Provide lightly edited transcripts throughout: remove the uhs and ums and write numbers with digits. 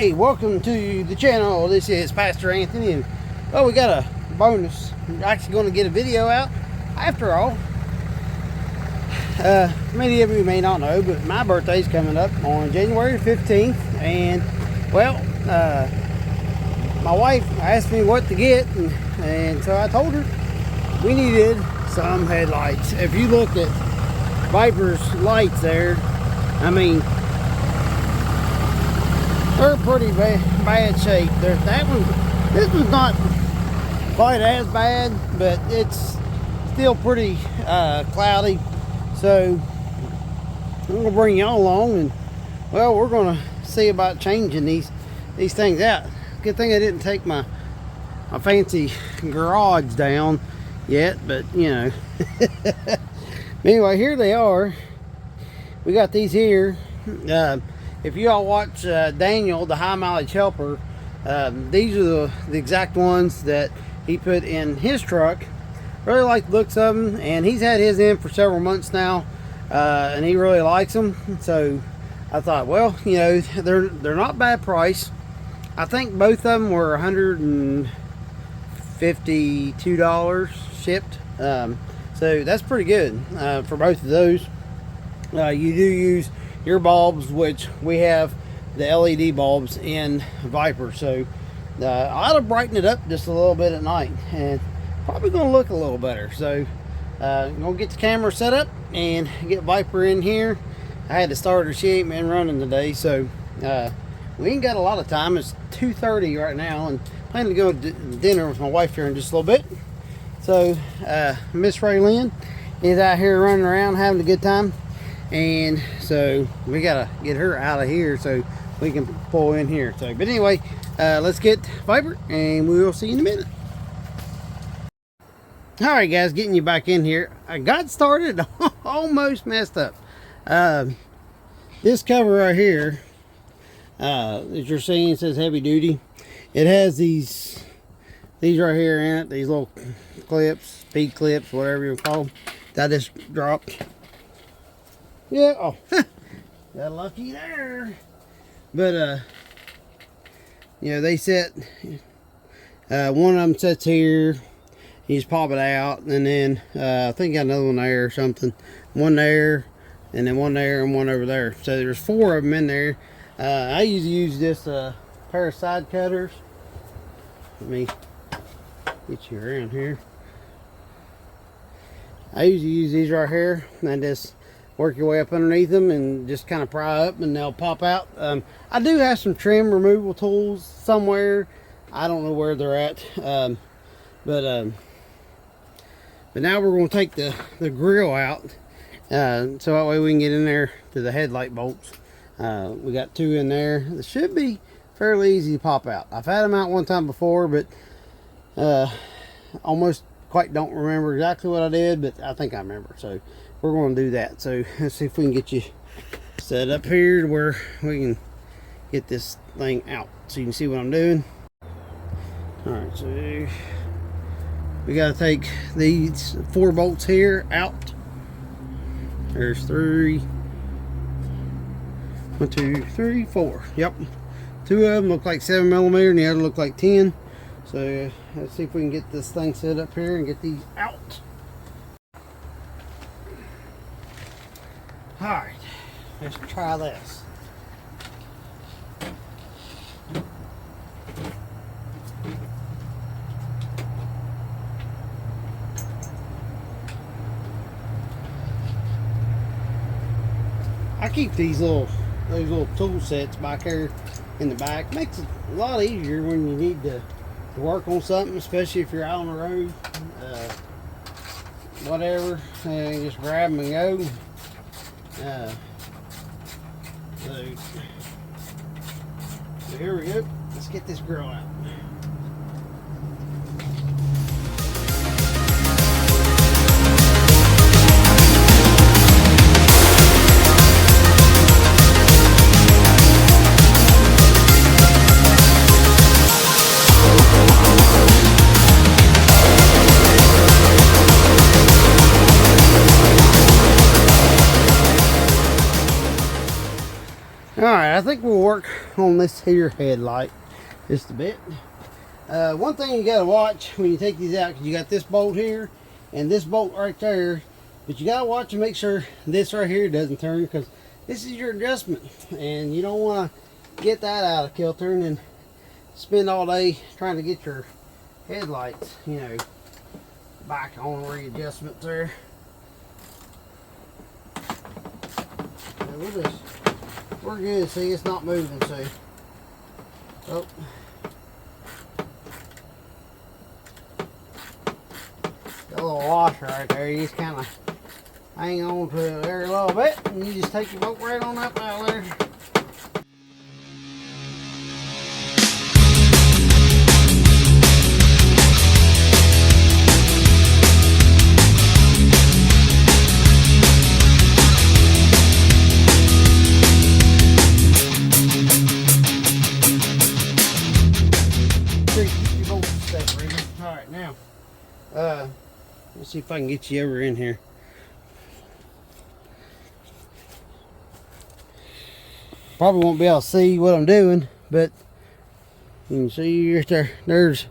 Hey, welcome to the channel. This is Pastor Anthony, and well, we got a bonus. We're actually going to get a video out after all. Many of you may not know, but my birthday's coming up on January 15th, and well, my wife asked me what to get, and so I told her we needed some headlights. If you look at Viper's lights there, I mean, they're pretty bad shape. This one's not quite as bad, but it's still pretty cloudy. So I'm gonna bring y'all along, and well, we're gonna see about changing these things out. Good thing I didn't take my fancy garage down yet, but you know. Anyway, here they are. We got these here. If you all watch Daniel, the high mileage helper, these are the exact ones that he put in his truck. Really like the looks of them, and he's had his in for several months now, and he really likes them. So I thought, well, you know, they're not bad price. I think both of them were $152 shipped, so that's pretty good for both of those. You do use your bulbs, which we have the LED bulbs in Viper, so I ought to brighten it up just a little bit at night, and probably gonna look a little better. So I'm gonna get the camera set up and get Viper in here. I had to start her. She ain't been running today, so we ain't got a lot of time. It's 2:30 right now, and planning to go to dinner with my wife here in just a little bit. So Miss Raylyn is out here running around having a good time, and so we gotta get her out of here so we can pull in here. So but anyway, let's get Viper, and we will see you in a minute. All right, guys, getting you back in here. I got started, almost messed up. This cover right here, as you're seeing, it says heavy duty. It has these right here in it, these little clips, speed clips, whatever you call them, that I just dropped. Yeah, oh, got lucky there. But you know, they set, one of them sets here. You just pop it out, and then I think got another one there or something. One there, and then one there, and one over there. So there's 4 of them in there. I usually use this pair of side cutters. Let me get you around here. I usually use these right here, and just work your way up underneath them and just kind of pry up, and they'll pop out. I do have some trim removal tools somewhere. I don't know where they're at, but now we're going to take the grill out, so that way we can get in there to the headlight bolts. We got 2 in there. It should be fairly easy to pop out. I've had them out one time before, but almost quite don't remember exactly what I did, but I think I remember. So we're going to do that. So let's see if we can get you set up here to where we can get this thing out so you can see what I'm doing. All right, so we got to take these 4 bolts here out. There's 3. 1, 2, 3, 4. Yep. 2 of them look like 7mm, and the other look like 10. So let's see if we can get this thing set up here and get these out. All right, let's try this. I keep these little tool sets back here in the back. Makes it a lot easier when you need to work on something, especially if you're out on the road, whatever, and just grab them and go. So here we go. Let's get this grill out. Alright, I think we'll work on this here headlight just a bit. One thing you gotta watch when you take these out, because you got this bolt here and this bolt right there, but you gotta watch and make sure this right here doesn't turn, because this is your adjustment and you don't want to get that out of kilter and then spend all day trying to get your headlights, you know, back on readjustments there. So we're good. See, it's not moving. So, oh, got a little washer right there. You just kind of hang on to it there a little bit, and you just take your boat right on up out there. Alright, now, let's see if I can get you over in here. Probably won't be able to see what I'm doing, but you can see right there. There's,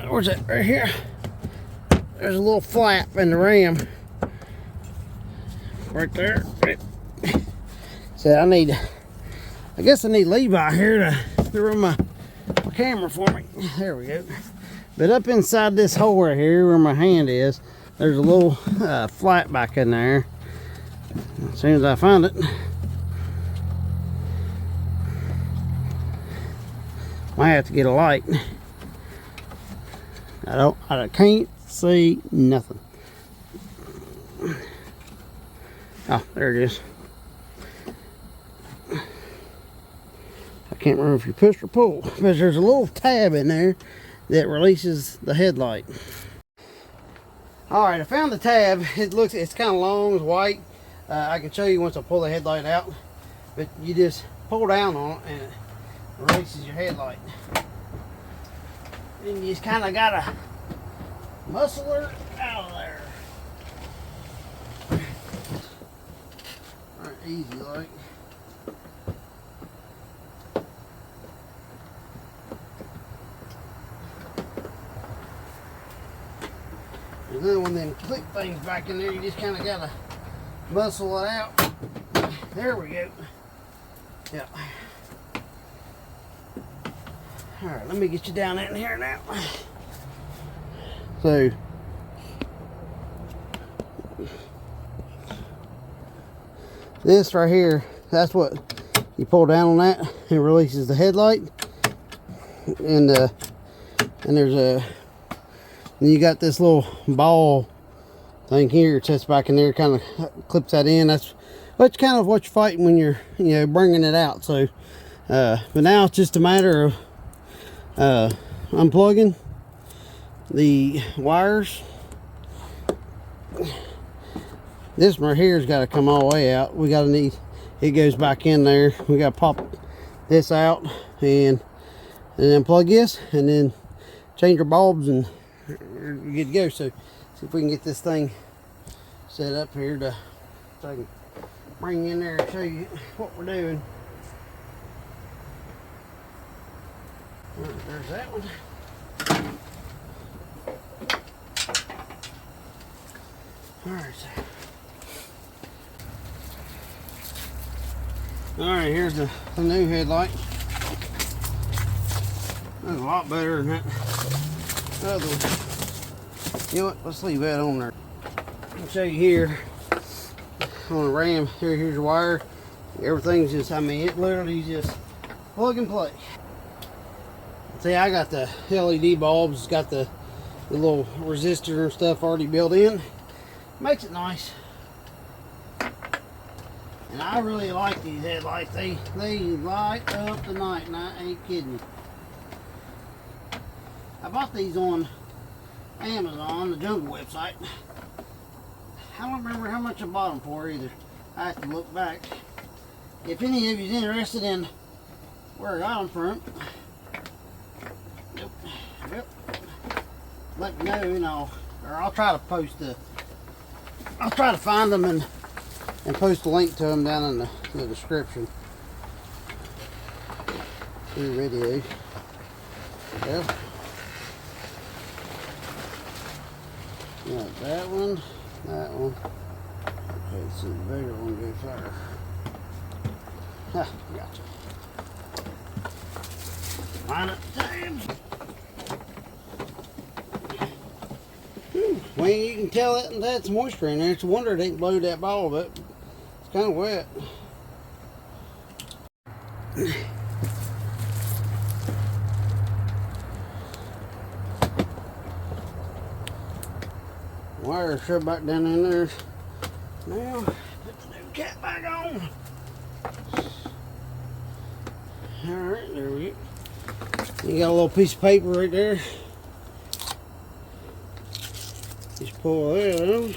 where's that? Right here. There's a little flap in the ram. Right there. So I guess I need Levi here to run my camera for me. There we go. But up inside this hole right here where my hand is, there's a little flap back in there. As soon as I find it, I have to get a light. I can't see nothing. Oh, there it is. I can't remember if you push or pull, but there's a little tab in there that releases the headlight. All right, I found the tab. It's kind of long, it's white. I can show you once I pull the headlight out, but you just pull down on it and it releases your headlight. And you just kind of gotta muscle her out of there. All right, easy like. There's another one of them clip things back in there. You just kind of gotta muscle it out. There we go. Yeah. All right, let me get you down in here now. So, this right here, that's what you pull down on that. It releases the headlight, and there's a. And you got this little ball thing here. It sits back in there, kind of clips that in. That's kind of what you're fighting when you're, you know, bringing it out. So, but now it's just a matter of unplugging the wires. This one right here has got to come all the way out. We got to need. It goes back in there. We got to pop this out and then plug this, and then change our bulbs and we're good to go. So see if we can get this thing set up here so I can bring you in there and show you what we're doing. There's that one. Alright, here's the new headlight. That's a lot better than that other one. You know what? Let's leave that on there. I'll show you here on the Ram. Here's your wire. Everything's just, I mean, it literally just plug and play. See, I got the LED bulbs. It's got the little resistor and stuff already built in. Makes it nice. And I really like these headlights. They light up the night, and I ain't kidding you. I bought these on Amazon, the Jungle website. I don't remember how much I bought them for either. I have to look back. If any of you is interested in where I got them from, yep, let me know, and I'll try to post I'll try to find them and and post a link to them down in the description. Your video. Well, got that one, that one. Okay, so the bigger one goes there. Ha, gotcha. Line up the tabs. Well, you can tell that that's moisture in there. It's a wonder it ain't blowed that ball, but it's kind of wet. Wire shoved back down in there. Now, put the new cap back on. Alright, there we go. You got a little piece of paper right there. Just pull that out.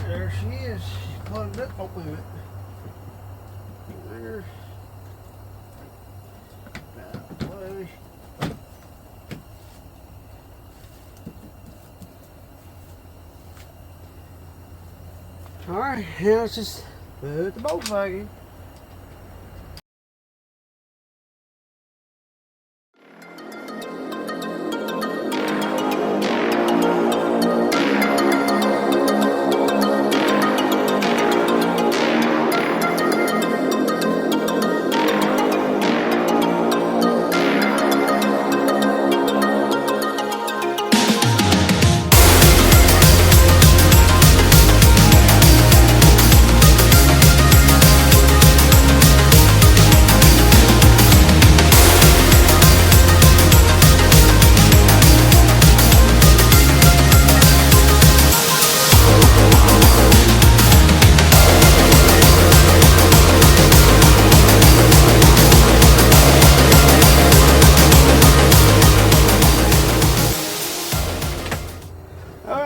There she is. She's plugged up. Oh, wait a minute. There. That way. Alright, now let's just put the bolt back in.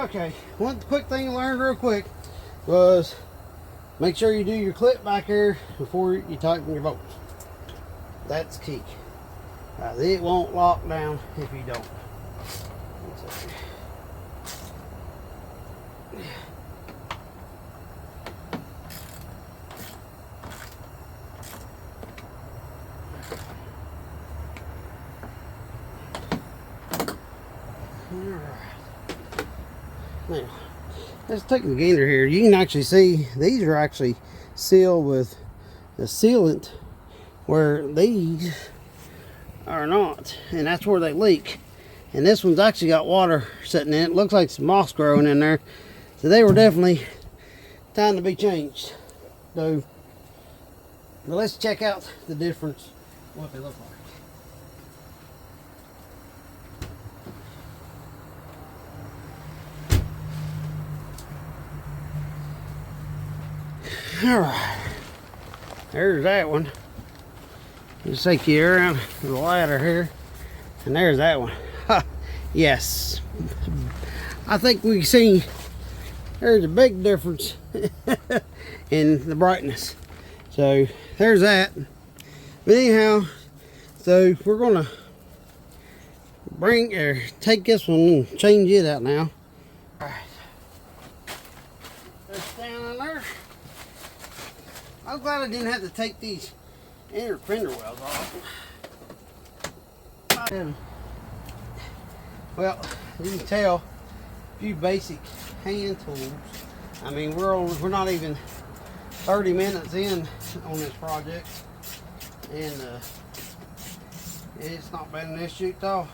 Okay, one quick thing I learned real quick was make sure you do your clip back here before you tighten your bolts. That's key. It won't lock down if you don't. Now, let's take the gainer here. You can actually see these are actually sealed with the sealant, where these are not, and that's where they leak. And this one's actually got water sitting in it. Looks like some moss growing in there, so they were definitely time to be changed. So, well, let's check out the difference, what they look like. Alright, there's that one. Just take you around the ladder here, and there's that one. Ha, yes, I think we see there's a big difference in the brightness. So there's that. But anyhow, so we're gonna take this one and change it out now. Alright, that's down in there. I'm glad I didn't have to take these inner fender wells off. Well, you can tell, a few basic hand tools. I mean, we're not even 30 minutes in on this project, and it's not been an issue at all.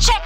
Check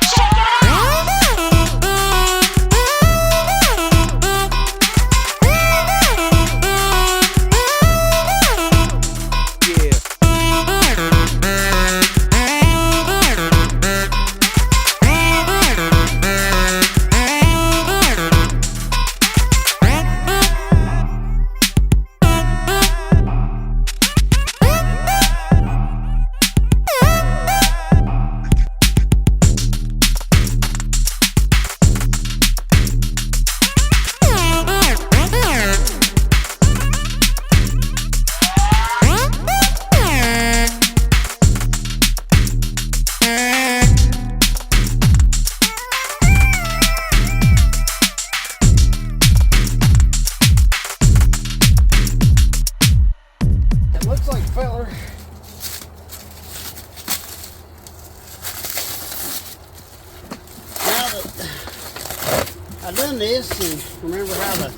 feller. Now that I've done this and remember how to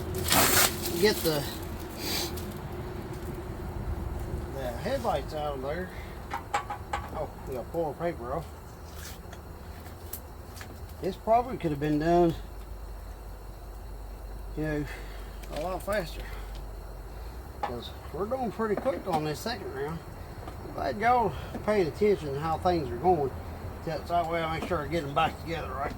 get the headlights out of there. Oh, we got pull the paper off. This probably could have been done, you know, a lot faster. Because we're doing pretty quick on this second round. I'm glad y'all paying attention to how things are going. That way I make sure I get them back together right.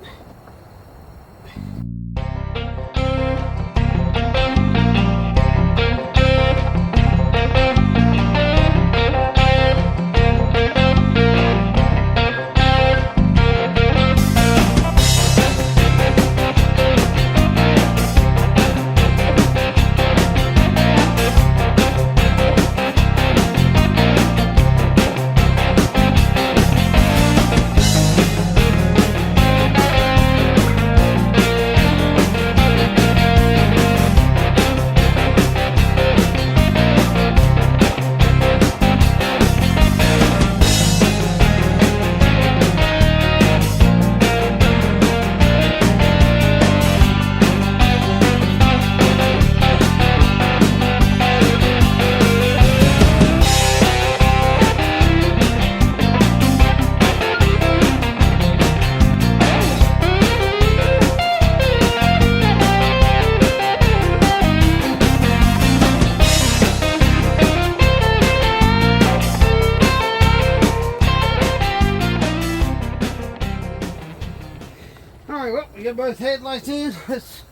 We got both headlights in. Let's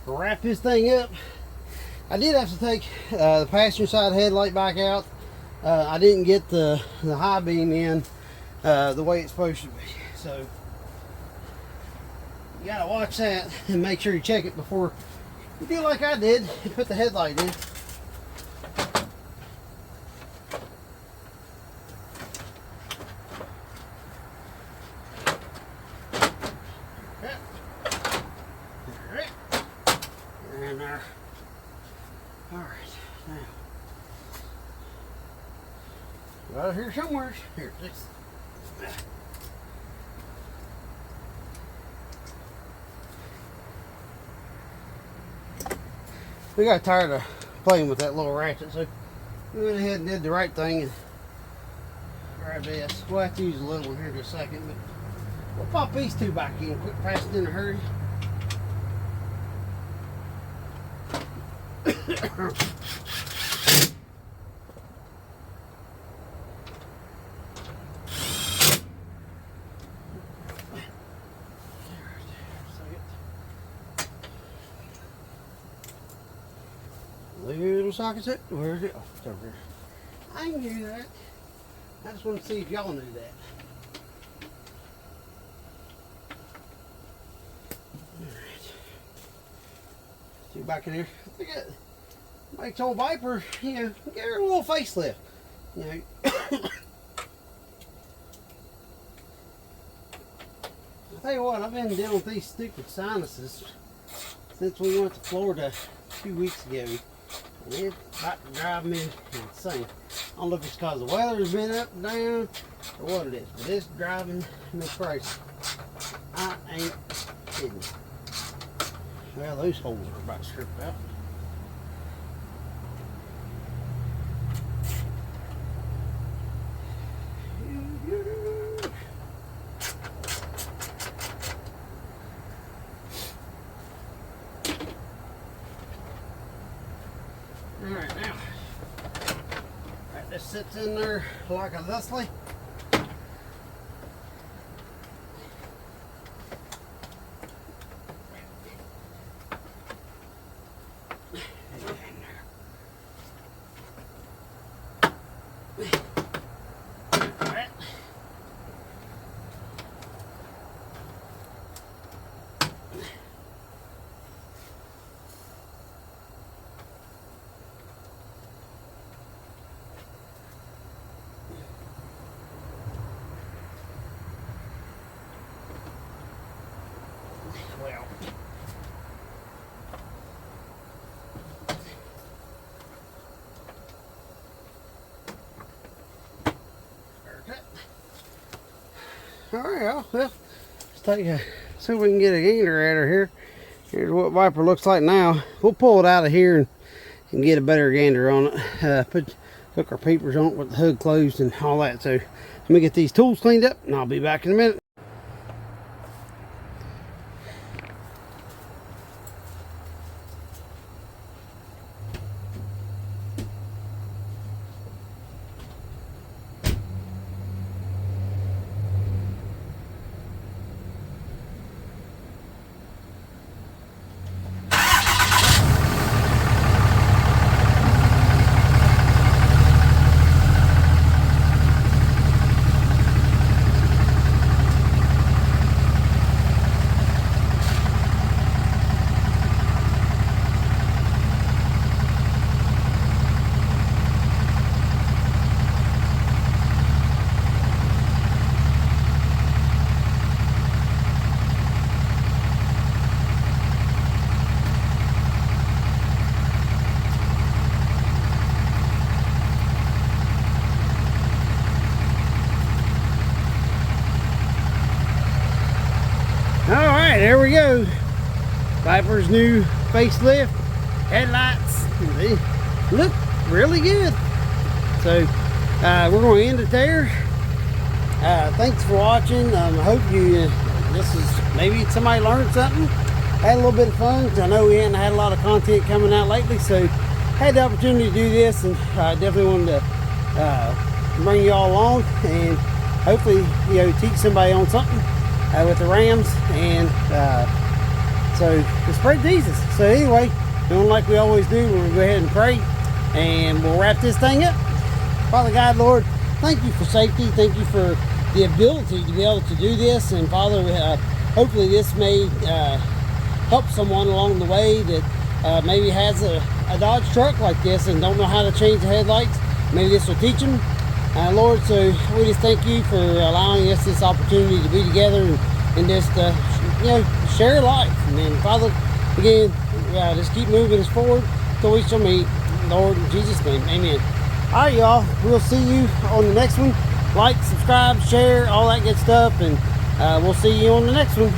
wrap this thing up. I did have to take the passenger side headlight back out. I didn't get the high beam in the way it's supposed to be. So you gotta watch that and make sure you check it before you do like I did and put the headlight in. Alright, now right here somewhere. Here, this. We got tired of playing with that little ratchet, so we went ahead and did the right thing and grabbed this. We'll have to use a little one here in just a second, but we'll pop these two back in quick, fast, in a hurry. Little sockets. Where's it? Oh, it's over here. I knew that. I just want to see if y'all knew that. Alright. See back in here. Look at it. Makes old Viper, you know, give her a little facelift. You know. I'll tell you what, I've been dealing with these stupid sinuses since we went to Florida 2 weeks ago. And it's about to drive me insane. I don't know if it's because the weather's been up and down or what it is, but it's driving me crazy. I ain't kidding. Well, those holes are about stripped out. Alright, now, right, this sits in there like a thusly. All right, well, let's take a, see if we can get a gander at her here. Here's what Viper looks like now. We'll pull it out of here and get a better gander on it. Hook our peepers on it with the hood closed and all that. So let me get these tools cleaned up and I'll be back in a minute. Alright, there we go. Viper's new facelift headlights. They look really good. So we're going to end it there. Thanks for watching. I hope you maybe somebody learned something, had a little bit of fun, because I know we hadn't had a lot of content coming out lately, so had the opportunity to do this, and I definitely wanted to bring you all along and hopefully teach somebody on something with the Rams. And so let's pray to Jesus. So anyway, doing like we always do, we're going to go ahead and pray and we'll wrap this thing up. Father God, Lord, thank you for safety. Thank you for the ability to be able to do this. And Father, hopefully this may help someone along the way that maybe has a Dodge truck like this and don't know how to change the headlights. Maybe this will teach them. Lord, so we just thank you for allowing us this opportunity to be together and just share life. And then Father, again, just keep moving us forward till we shall meet. Lord, in Jesus' name, amen. All right, y'all, we'll see you on the next one. Like, subscribe, share, all that good stuff, and we'll see you on the next one.